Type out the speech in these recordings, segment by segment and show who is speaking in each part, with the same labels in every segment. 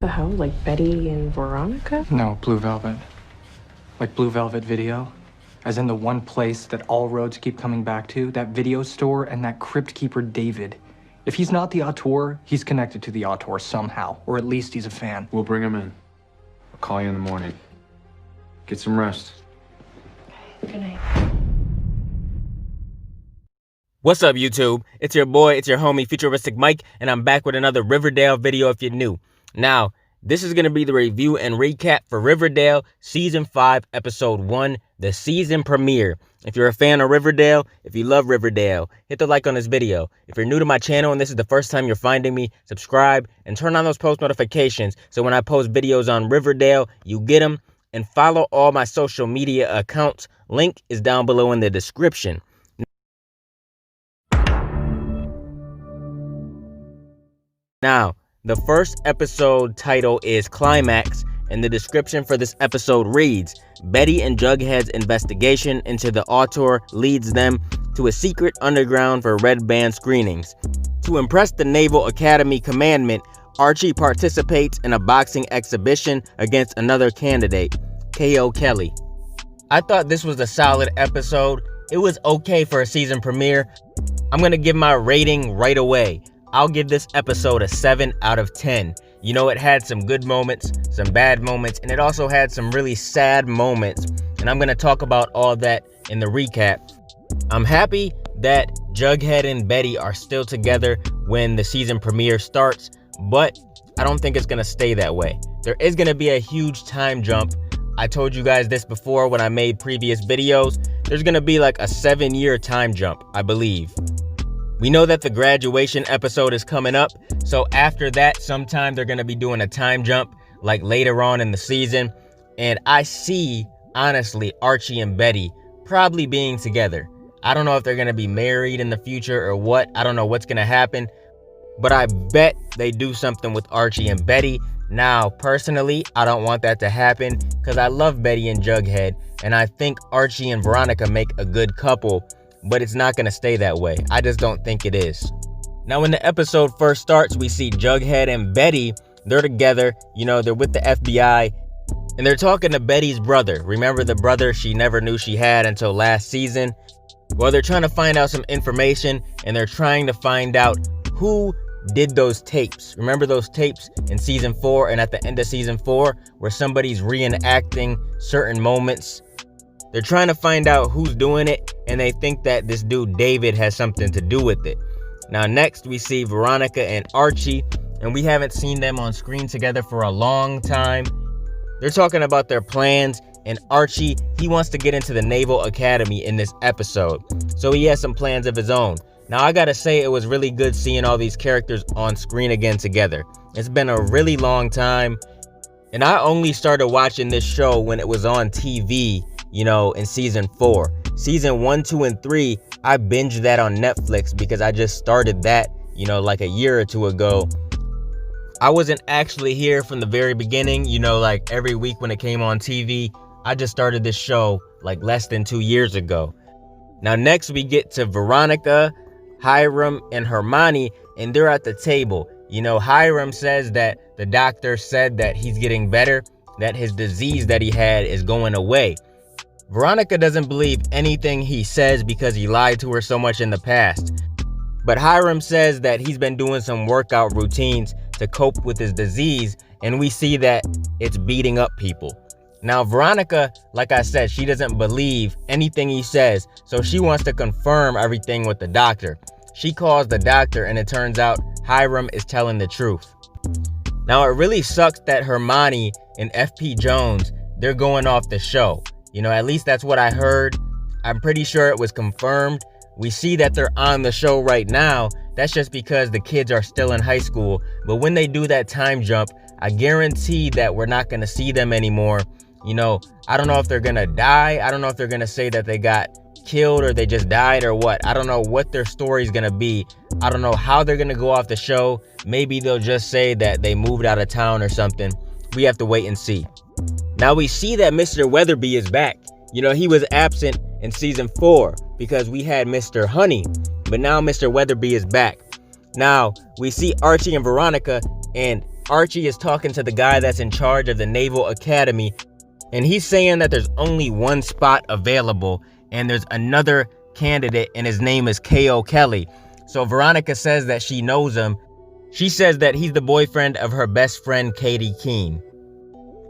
Speaker 1: the hell? Like Betty and Veronica?
Speaker 2: No, Blue Velvet. Like Blue Velvet Video. As in the one place that all roads keep coming back to, that video store and that crypt keeper David. If he's not the auteur, he's connected to the auteur somehow, or at least he's a fan.
Speaker 3: We'll bring him in. I'll call you in the morning. Get some rest.
Speaker 1: Good night.
Speaker 4: What's up, YouTube? It's your boy, it's your homie, FuturisticMike, and I'm back with another Riverdale video if you're new. Now, this is going to be the review and recap for Riverdale Season 5, Episode 1, the season premiere. If you're a fan of Riverdale, if you love Riverdale, hit the like on this video. If you're new to my channel and this is the first time you're finding me, subscribe and turn on those post notifications so when I post videos on Riverdale, you get them. And follow all my social media accounts. Link is down below in the description. Now, the first episode title is Climax, and the description for this episode reads, Betty and Jughead's investigation into the auteur leads them to a secret underground for red band screenings. To impress the Naval Academy commandment, Archie participates in a boxing exhibition against another candidate, K.O. Kelly. I thought this was a solid episode. It was okay for a season premiere. I'm gonna give my rating right away. I'll give this episode a 7 out of 10. You know, it had some good moments, some bad moments, and it also had some really sad moments. And I'm gonna talk about all that in the recap. I'm happy that Jughead and Betty are still together when the season premiere starts, but I don't think it's gonna stay that way. There is gonna be a huge time jump. I told you guys this before when I made previous videos. There's gonna be like a 7-year time jump, I believe. We know that the graduation episode is coming up, so after that, sometime they're gonna be doing a time jump, like later on in the season. And I see, honestly, Archie and Betty probably being together. I don't know if they're gonna be married in the future or what. I don't know what's gonna happen, but I bet they do something with Archie and Betty. Now, personally, I don't want that to happen because I love Betty and Jughead, and I think Archie and Veronica make a good couple, but it's not going to stay that way. I just don't think it is. Now, when the episode first starts, we see Jughead and Betty. They're together, you know, they're with the FBI, and they're talking to Betty's brother. Remember the brother she never knew she had until last season? Well, they're trying to find out some information, and they're trying to find out who did those tapes. Remember those tapes in season 4 and at the end of season 4 where somebody's reenacting certain moments? They're trying to find out who's doing it, and they think that this dude David has something to do with it. Now next we see Veronica and Archie, and we haven't seen them on screen together for a long time. They're talking about their plans, and Archie, he wants to get into the Naval Academy in this episode, so he has some plans of his own. Now, I gotta say, it was really good seeing all these characters on screen again together. It's been a really long time, and I only started watching this show when it was on TV, you know, in season 4. Season 1, 2, and 3, I binged that on Netflix because I just started that, you know, like a year or two ago. I wasn't actually here from the very beginning, you know, like every week when it came on TV. I just started this show like less than 2 years ago. Now, next we get to Veronica, Hiram, and Hermione, and they're at the table. You know, Hiram says that the doctor said that he's getting better, that his disease that he had is going away. Veronica doesn't believe anything he says because he lied to her so much in the past. But Hiram says that he's been doing some workout routines to cope with his disease, and we see that it's beating up people. Now, Veronica, like I said, she doesn't believe anything he says, so she wants to confirm everything with the doctor. She calls the doctor, and it turns out Hiram is telling the truth. Now, it really sucks that Hermione and FP Jones, they're going off the show. You know, at least that's what I heard. I'm pretty sure it was confirmed. We see that they're on the show right now. That's just because the kids are still in high school. But when they do that time jump, I guarantee that we're not going to see them anymore. You know, I don't know if they're gonna die. I don't know if they're gonna say that they got killed or they just died or what. I don't know what their story's gonna be. I don't know how they're gonna go off the show. Maybe they'll just say that they moved out of town or something. We have to wait and see. Now we see that Mr. Weatherby is back. You know, he was absent in season 4 because we had Mr. Honey, but now Mr. Weatherby is back. Now we see Archie and Veronica, and Archie is talking to the guy that's in charge of the Naval Academy, and he's saying that there's only one spot available, and there's another candidate, and his name is K.O. Kelly. So Veronica says that she knows him. She says that he's the boyfriend of her best friend, Katie Keene.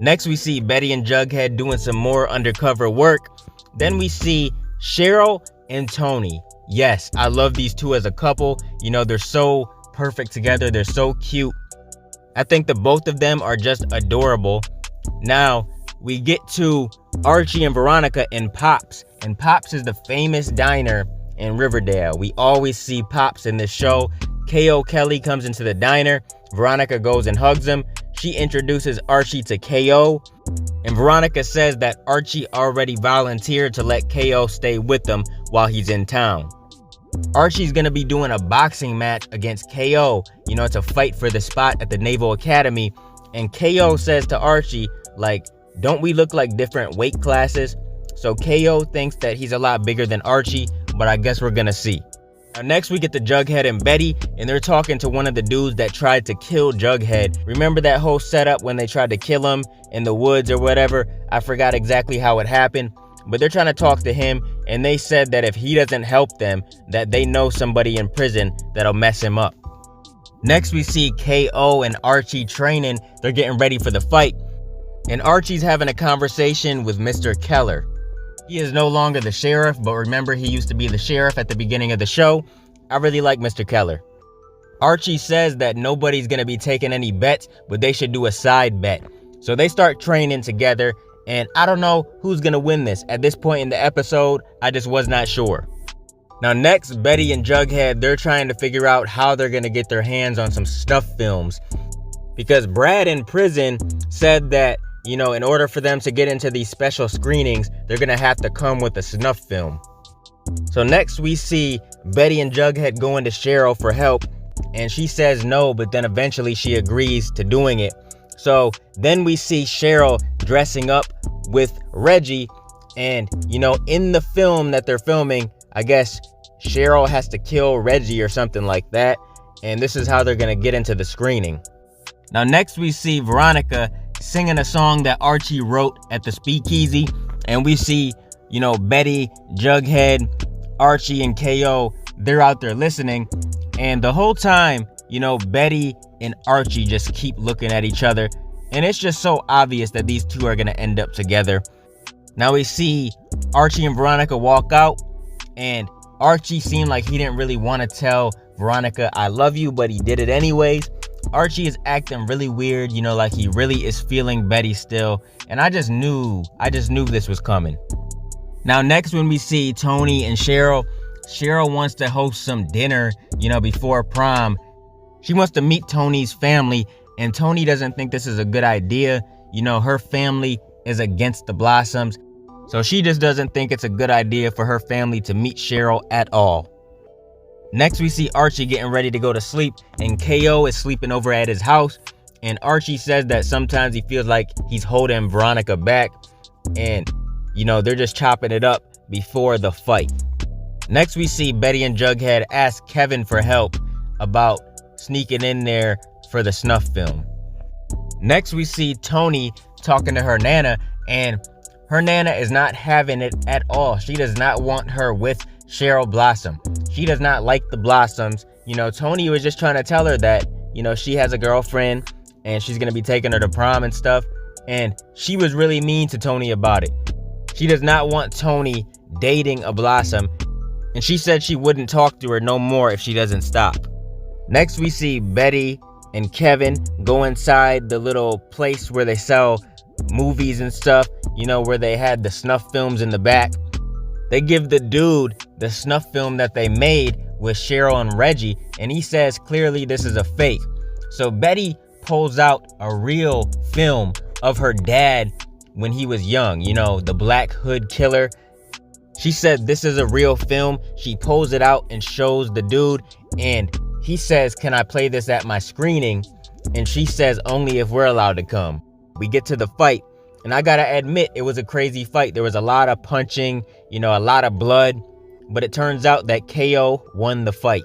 Speaker 4: Next, we see Betty and Jughead doing some more undercover work. Then we see Cheryl and Tony. Yes, I love these two as a couple. You know, they're so perfect together. They're so cute. I think the both of them are just adorable. Now, we get to Archie and Veronica in Pops. And Pops is the famous diner in Riverdale. We always see Pops in this show. K.O. Kelly comes into the diner. Veronica goes and hugs him. She introduces Archie to K.O. And Veronica says that Archie already volunteered to let K.O. stay with them while he's in town. Archie's gonna be doing a boxing match against K.O. You know, it's a fight for the spot at the Naval Academy. And K.O. says to Archie, like, don't we look like different weight classes? So K.O. thinks that he's a lot bigger than Archie, but I guess we're gonna see. Now next we get to Jughead and Betty, and they're talking to one of the dudes that tried to kill Jughead. Remember that whole setup when they tried to kill him in the woods or whatever? I forgot exactly how it happened, but they're trying to talk to him, and they said that if he doesn't help them, that they know somebody in prison that'll mess him up. Next we see K.O. and Archie training. They're getting ready for the fight, and Archie's having a conversation with Mr. Keller. He is no longer the sheriff, but remember he used to be the sheriff at the beginning of the show. I really like Mr. Keller. Archie says that nobody's gonna be taking any bets, but they should do a side bet. So they start training together, and I don't know who's gonna win this. At this point in the episode, I just was not sure. Now next, Betty and Jughead, they're trying to figure out how they're gonna get their hands on some snuff films. Because Brad in prison said that, you know, in order for them to get into these special screenings, they're gonna have to come with a snuff film. So next we see Betty and Jughead going to Cheryl for help, and she says no, but then eventually she agrees to doing it. So then we see Cheryl dressing up with Reggie, and you know, in the film that they're filming, I guess Cheryl has to kill Reggie or something like that, and this is how they're gonna get into the screening. Now next we see Veronica singing a song that Archie wrote at the speakeasy, and we see, you know, Betty, Jughead, Archie, and K.O., they're out there listening, and the whole time, you know, Betty and Archie just keep looking at each other, and it's just so obvious that these two are gonna end up together. Now we see Archie and Veronica walk out, and Archie seemed like he didn't really want to tell Veronica I love you, but he did it anyways. Archie is acting really weird, you know, like he really is feeling Betty still, and I just knew this was coming. Now next, when we see Tony and Cheryl wants to host some dinner, you know, before prom. She wants to meet Tony's family, and Tony doesn't think this is a good idea. You know, her family is against the Blossoms, so she just doesn't think it's a good idea for her family to meet Cheryl at all. Next, we see Archie getting ready to go to sleep, and K.O. is sleeping over at his house, and Archie says that sometimes he feels like he's holding Veronica back, and, you know, they're just chopping it up before the fight. Next, we see Betty and Jughead ask Kevin for help about sneaking in there for the snuff film. Next, we see Tony talking to her Nana, and her Nana is not having it at all. She does not want her with Cheryl Blossom. She does not like the Blossoms. You know, Tony was just trying to tell her that, you know, she has a girlfriend and she's gonna be taking her to prom and stuff, and she was really mean to Tony about it. She does not want Tony dating a Blossom, and she said she wouldn't talk to her no more if she doesn't stop. Next, we see Betty and Kevin go inside the little place where they sell movies and stuff, you know, where they had the snuff films in the back. They give the dude the snuff film that they made with Cheryl and Reggie, and he says clearly this is a fake. So Betty pulls out a real film of her dad when he was young, you know, the Black Hood Killer. She said this is a real film. She pulls it out and shows the dude, and he says, "Can I play this at my screening?" And she says, "Only if we're allowed to come." We get to the fight, and I gotta admit, it was a crazy fight. There was a lot of punching, you know, a lot of blood, but it turns out that K.O. won the fight.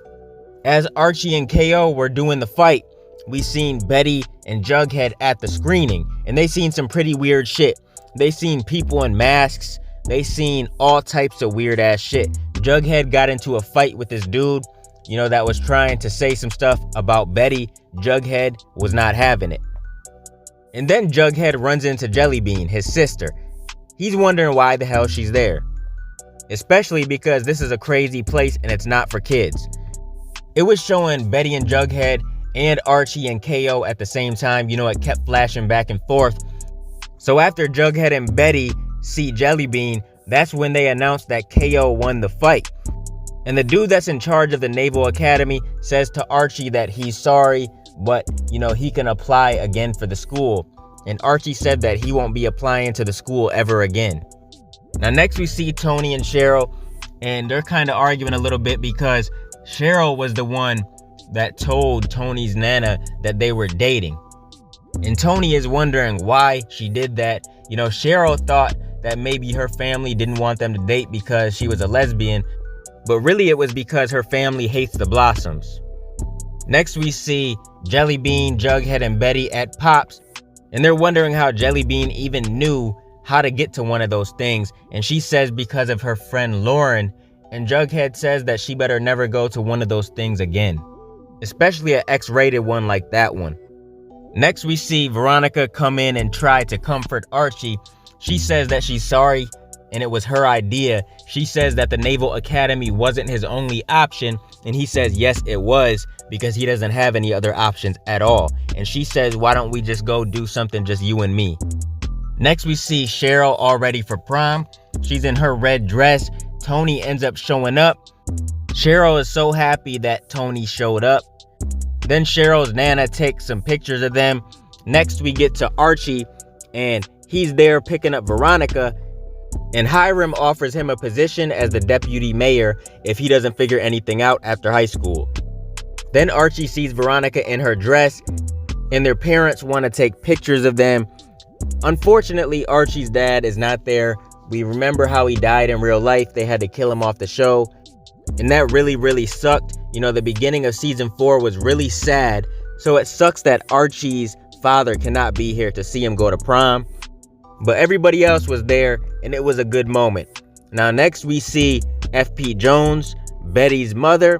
Speaker 4: As Archie and K.O. were doing the fight, we seen Betty and Jughead at the screening, and they seen some pretty weird shit. They seen people in masks. They seen all types of weird ass shit. Jughead got into a fight with this dude, that was trying to say some stuff about Betty. Jughead was not having it. And then Jughead runs into Jellybean, his sister. He's wondering why the hell she's there. Especially because this is a crazy place and it's not for kids. It was showing Betty and Jughead and Archie and KO at the same time. It kept flashing back and forth. So after Jughead and Betty see Jellybean, that's when they announced that KO won the fight. And the dude that's in charge of the Naval Academy says to Archie that he's sorry, but he can apply again for the school. And Archie said that he won't be applying to the school ever again. Now next we see Tony and Cheryl, and they're kind of arguing a little bit because Cheryl was the one that told Tony's Nana that they were dating. And Tony is wondering why she did that. Cheryl thought that maybe her family didn't want them to date because she was a lesbian, but really it was because her family hates the Blossoms. Next we see Jellybean, Jughead, and Betty at Pop's, and they're wondering how Jellybean even knew how to get to one of those things, and she says because of her friend Lauren, and Jughead says that she better never go to one of those things again, especially an X-rated one like that one. Next we see Veronica come in and try to comfort Archie. She says that she's sorry and it was her idea. She says that the Naval Academy wasn't his only option, and he says yes it was, because he doesn't have any other options at all. And she says, why don't we just go do something just you and me? Next we see Cheryl all ready for prom. She's in her red dress. Tony ends up showing up. Cheryl is so happy that Tony showed up. Then Cheryl's Nana takes some pictures of them. Next we get to Archie, and he's there picking up Veronica, and Hiram offers him a position as the deputy mayor if he doesn't figure anything out after high school. Then Archie sees Veronica in her dress, and their parents want to take pictures of them. Unfortunately, Archie's dad is not there. We remember how he died in real life. They had to kill him off the show, and that really sucked. The beginning of season 4 was really sad, so it sucks that Archie's father cannot be here to see him go to prom. But everybody else was there, and it was a good moment. Now next we see FP Jones, Betty's mother,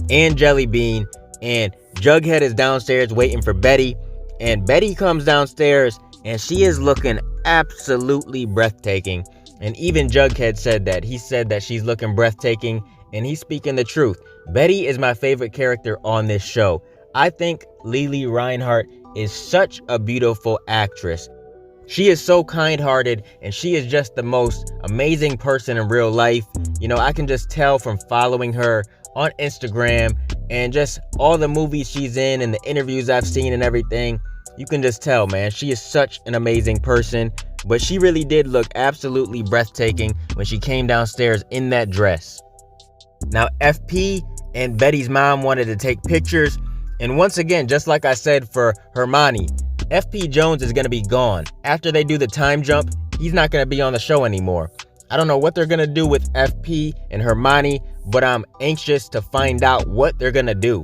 Speaker 4: and Jellybean, and Jughead is downstairs waiting for Betty, and Betty comes downstairs and she is looking absolutely breathtaking. And even Jughead said that. He said that she's looking breathtaking, and he's speaking the truth. Betty is my favorite character on this show. I think Lili Reinhart is such a beautiful actress. She is so kind-hearted, and she is just the most amazing person in real life. I can just tell from following her on Instagram and just all the movies she's in and the interviews I've seen and everything. You can just tell, man, she is such an amazing person. But she really did look absolutely breathtaking when she came downstairs in that dress. Now, FP and Betty's mom wanted to take pictures. And once again, just like I said for Hermione, FP Jones is going to be gone. After they do the time jump, he's not going to be on the show anymore. I don't know what they're going to do with FP and Hermione, but I'm anxious to find out what they're going to do.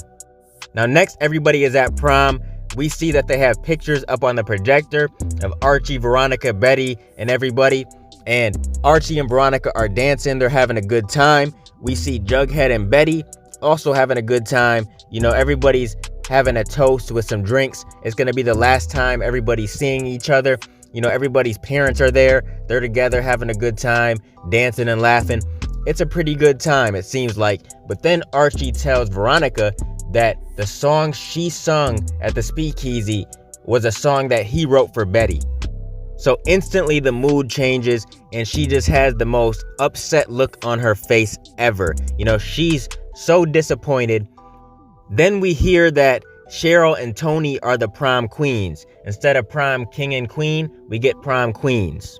Speaker 4: Now, next, everybody is at prom. We see that they have pictures up on the projector of Archie, Veronica, Betty, and everybody. And Archie and Veronica are dancing. They're having a good time. We see Jughead and Betty also having a good time. Everybody's having a toast with some drinks. It's going to be the last time everybody's seeing each other. Everybody's parents are there. They're together having a good time, dancing and laughing. It's a pretty good time, it seems like. But then Archie tells Veronica that the song she sung at the speakeasy was a song that he wrote for Betty. So instantly the mood changes, and she just has the most upset look on her face ever. She's so disappointed. Then we hear that Cheryl and Tony are the prom queens. Instead of prom king and queen, we get prom queens.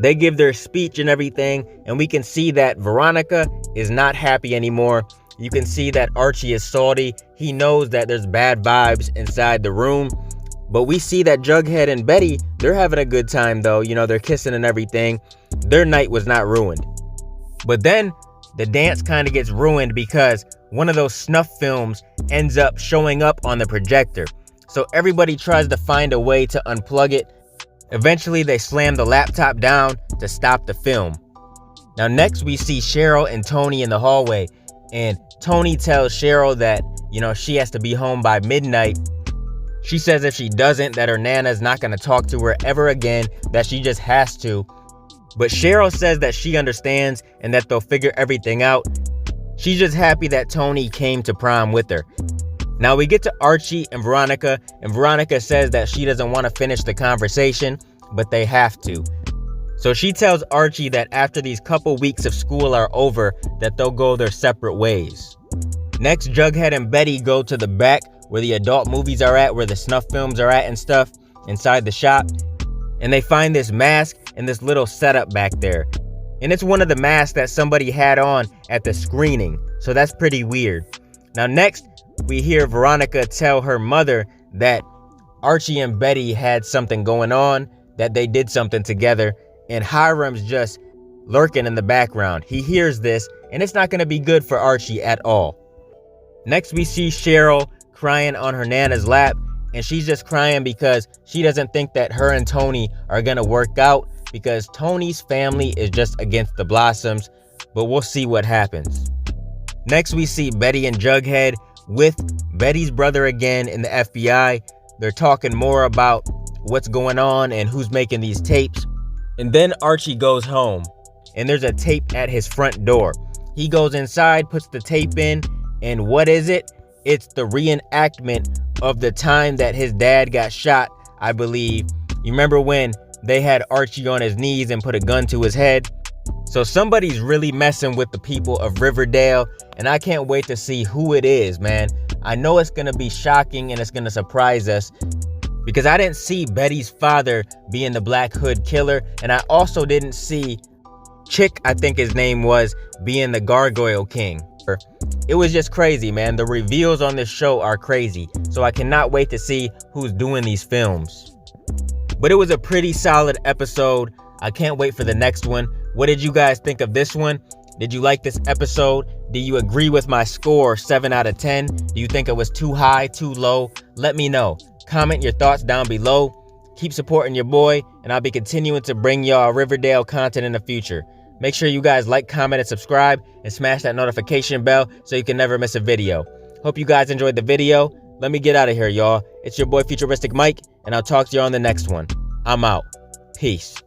Speaker 4: They give their speech and everything, and we can see that Veronica is not happy anymore. You can see that Archie is salty. He knows that there's bad vibes inside the room. But we see that Jughead and Betty, they're having a good time though. They're kissing and everything. Their night was not ruined. But then the dance kind of gets ruined because one of those snuff films ends up showing up on the projector. So everybody tries to find a way to unplug it. Eventually, they slam the laptop down to stop the film. Now next we see Cheryl and Tony in the hallway, and Tony tells Cheryl that, she has to be home by midnight. She says if she doesn't, that her Nana's not going to talk to her ever again, that she just has to. But Cheryl says that she understands and that they'll figure everything out. She's just happy that Tony came to prom with her. Now we get to Archie and Veronica says that she doesn't want to finish the conversation, but they have to. So she tells Archie that after these couple weeks of school are over, that they'll go their separate ways. Next, Jughead and Betty go to the back where the adult movies are at, where the snuff films are at and stuff, inside the shop. And they find this mask and this little setup back there. And it's one of the masks that somebody had on at the screening. So that's pretty weird. Now next, we hear Veronica tell her mother that Archie and Betty had something going on, that they did something together, and Hiram's just lurking in the background. He hears this, and it's not going to be good for Archie at all. Next, we see Cheryl crying on her Nana's lap, and she's just crying because she doesn't think that her and Tony are going to work out, because Tony's family is just against the Blossoms, but we'll see what happens. Next, we see Betty and Jughead with Betty's brother again in the FBI. They're talking more about what's going on and who's making these tapes. And then Archie goes home, and there's a tape at his front door. He goes inside, puts the tape in, and what is it? It's the reenactment of the time that his dad got shot, I believe. You remember when they had Archie on his knees and put a gun to his head? So somebody's really messing with the people of Riverdale, and I can't wait to see who it is, man. I know it's gonna be shocking and it's gonna surprise us, because I didn't see Betty's father being the Black Hood killer, and I also didn't see Chick, I think his name was, being the Gargoyle King. It was just crazy, man. The reveals on this show are crazy, so I cannot wait to see who's doing these films. But it was a pretty solid episode. I can't wait for the next one. What did you guys think of this one? Did you like this episode? Do you agree with my score, 7 out of 10? Do you think it was too high, too low? Let me know. Comment your thoughts down below. Keep supporting your boy, and I'll be continuing to bring y'all Riverdale content in the future. Make sure you guys like, comment, and subscribe, and smash that notification bell so you can never miss a video. Hope you guys enjoyed the video. Let me get out of here, y'all. It's your boy FuturisticMike, and I'll talk to you on the next one. I'm out. Peace.